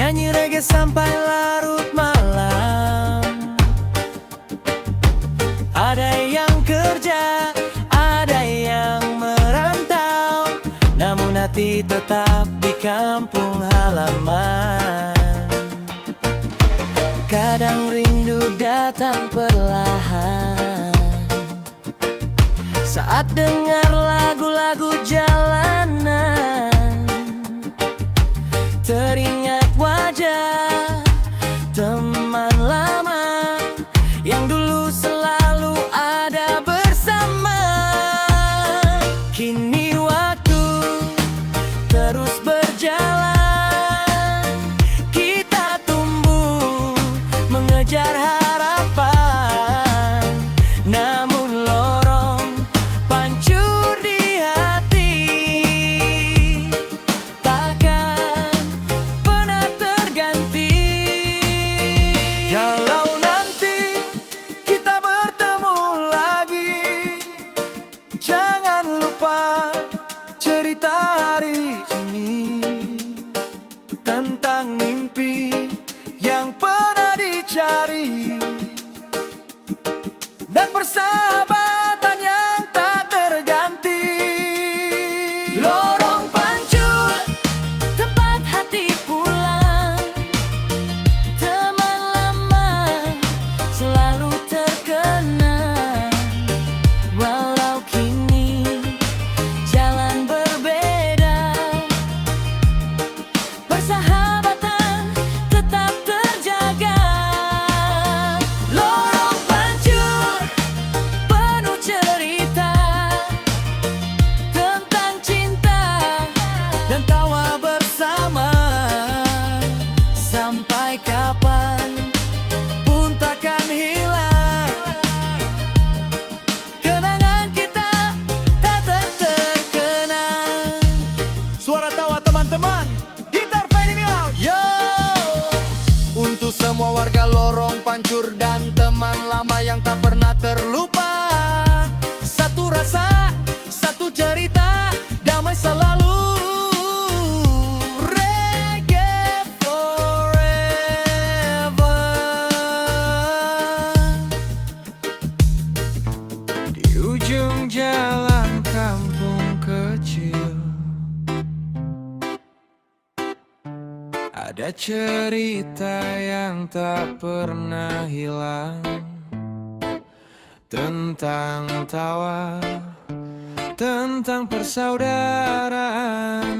nyanyi reggae sampai larut malam. Ada yang kerja, ada yang merantau, namun hati tetap di kampung halaman. Kadang rindu datang perlahan saat dengar lagu-lagu jalanan. Teringat wajah teman lama yang dulu selalu ada bersama. Kini waktu terus berjalan, kita tumbuh mengejar harapan. Namun lorong pancur di hati takkan pernah terganti. Kalau nanti kita bertemu lagi, jangan lupa cerita hari ini tentang mimpi yang pernah dicari dan persahabatan yang tak terganti. Lorong pancur, tempat hati pulang, teman lama selalu terkenang. Walau kini jalan berbeda, persahabatan tetap terjaga. Lorong pancur penuh cerita tentang cinta dan tawa bersama. Sampai kapan pun takkan hilang kenangan kita tak terkenang. Suara tawa teman-teman, gitar Feni Miao. Yo, untuk semua warga lorong pancur dan teman lama yang tak pernah terlupa. Satu rasa, satu cerita, damai selalu. Reggae forever. Di ujung jalan kampung kecil ada cerita yang tak pernah hilang, tentang tawa, tentang persaudaraan,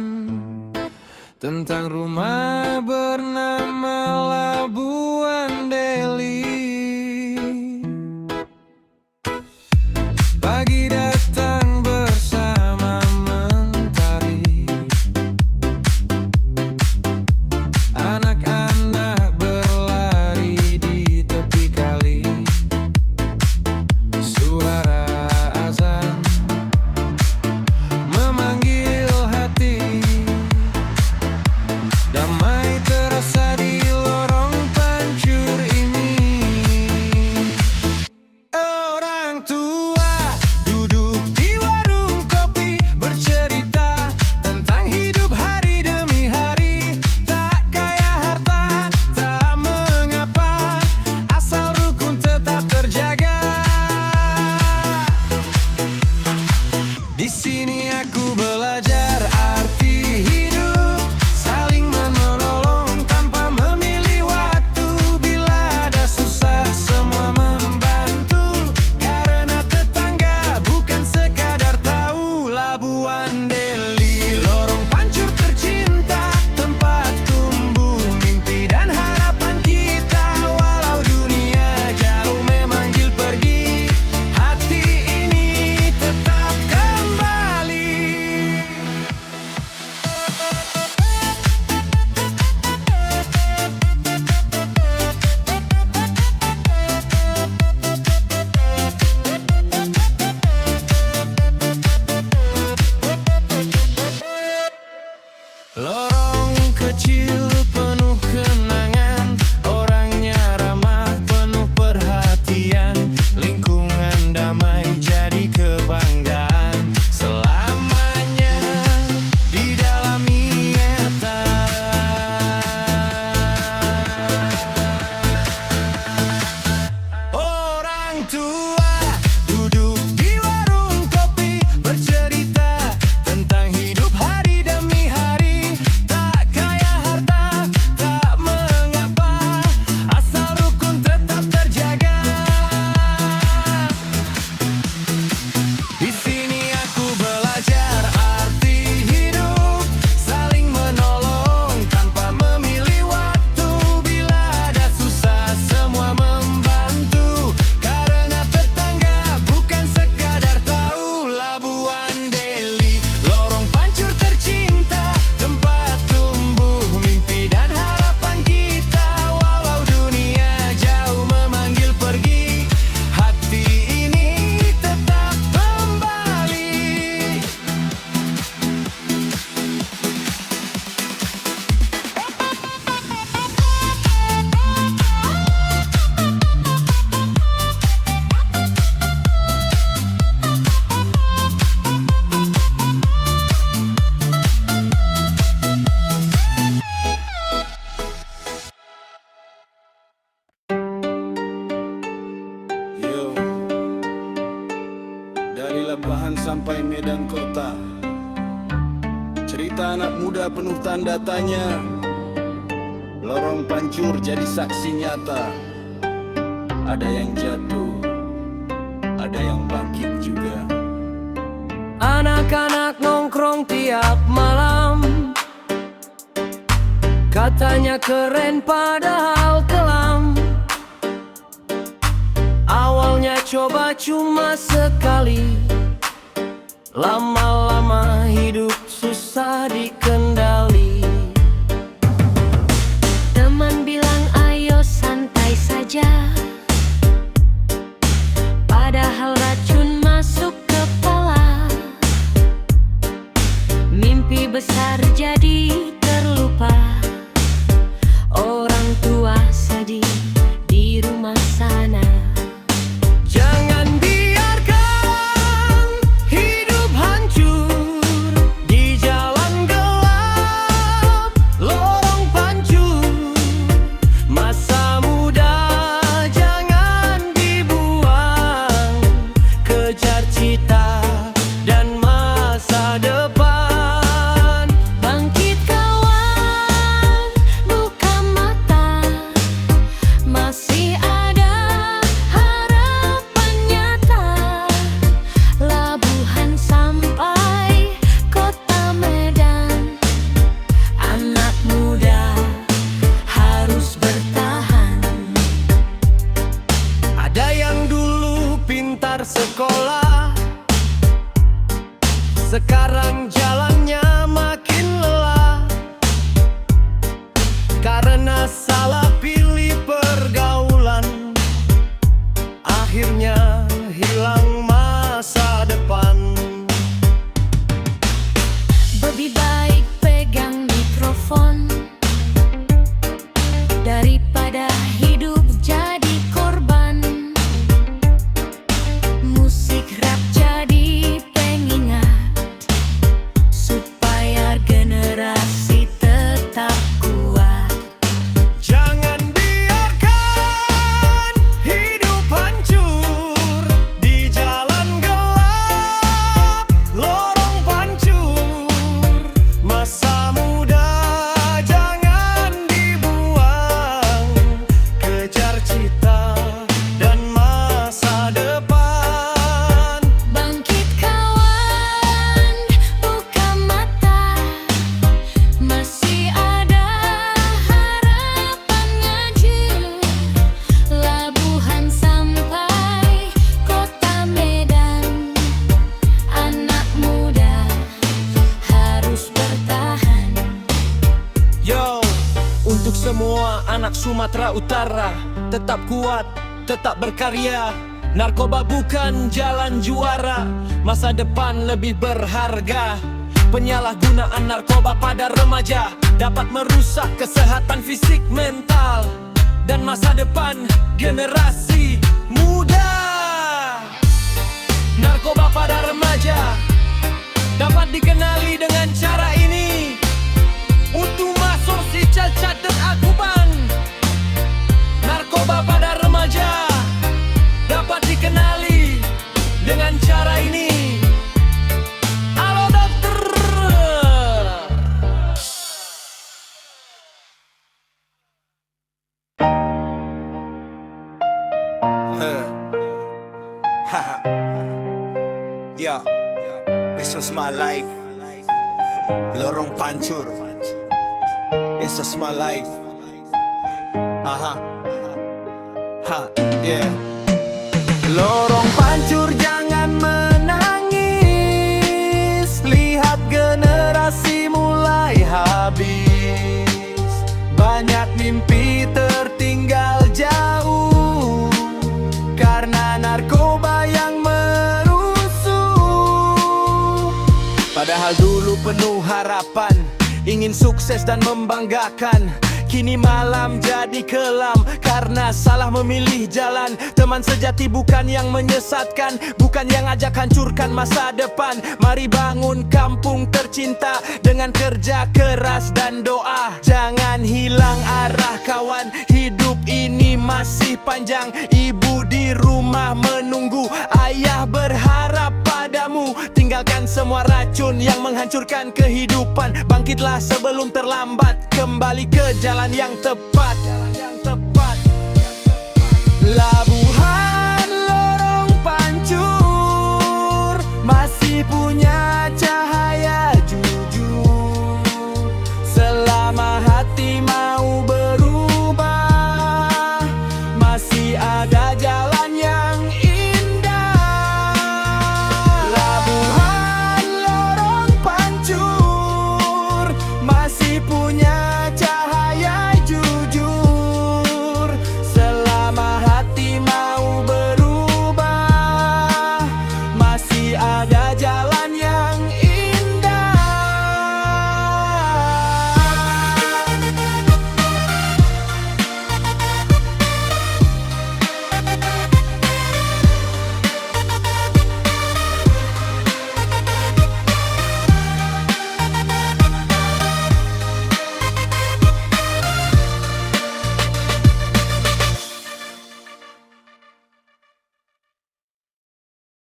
tentang rumah bernama Labuan Deli. Pagi datang bersama mentari, anak-anak berlari di tepi kali. Suara azan memanggil hati, damai terasa di lorong pancur ini. Orang tua duduk di warung kopi, bercerita tentang hidup hari demi hari. Tak kaya harta, tak mengapa, asal rukun tetap terjaga. Di sini aku belajar arti hidup, saling menolong tanpa memilih waktu. Bila ada susah semua membantu, karena tetangga bukan sekadar tahu. Labuan Deli, lorong pancur tercinta, tempat tumbuh mimpi dan harapan kita. Walau dunia jauh memanggil pergi, hati ini tetap kembali. Lorong kecil penuh kenangan, orangnya ramah penuh perhatian, lingkungan damai jadi kebanggaan selamanya di dalam ingatan. sampai Medan kota. Cerita anak muda penuh tanda tanya, lorong pancur jadi saksi nyata. Ada yang jatuh, ada yang bangkit juga. Anak-anak nongkrong tiap malam, katanya keren padahal kelam. Awalnya coba cuma sekali, lama-lama hidup susah dikendali. Teman bilang ayo santai saja, padahal racun masuk kepala. Mimpi besar jadi terlupa, orang tua sedih di rumah sana. Jangan biarkan hidup hancur di jalan gelap, lorong pancur. Masa muda jangan dibuang, kejar cita dan masa depan. Bangkit kawan, buka mata, masih ada harapan nyata. Labuhan sampai kota Medan, anak muda harus bertahan. Ada yang dulu pintar sekolah, sekarang jalannya makin lelah karena salah pilih pergaulan. Akhirnya hilang masa depan. Lebih baik pegang mikrofon daripada hidup jadi korban. Musik rap jadi pengingat, supaya generasi tetap kuat. Jangan biarkan hidup hancur di jalan gelap, lorong pancur. Masa muda jangan dibuang, kejar cita dan masa depan. Bangkit kawan, buka mata, masih ada harapan ngaji. Labuhan sampai kota Medan, anak muda harus bertahan. Yo, untuk semua anak Sumatera Utara, tetap kuat, tetap berkarya. Narkoba bukan jalan juara, masa depan lebih berharga. Penyalahgunaan narkoba pada remaja dapat merusak kesehatan fisik, mental, dan masa depan generasi muda. Narkoba pada remaja dapat dikenali dengan cara ini: untuk masuk si cacat dan akuban. Narkoba pada remaja dapat dikenali dengan cara ini. Halo dokter. Yeah, this was my life. Lorong pancur, this was my life. Yeah. Lorong pancur jangan menangis, lihat generasi mulai habis. Banyak mimpi tertinggal jauh karena narkoba yang merusuh. Padahal dulu penuh harapan, ingin sukses dan membanggakan. Kini malam jadi kelam karena salah memilih jalan. Teman sejati bukan yang menyesatkan, bukan yang ajak hancurkan masa depan. Mari bangun kampung tercinta dengan kerja keras dan doa. Jangan hilang arah kawan, hidup ini masih panjang. Ibu di rumah menunggu, ayah berharap pada padamu. Tinggalkan semua racun yang menghancurkan kehidupan. Bangkitlah sebelum terlambat, kembali ke jalan yang tepat. Laba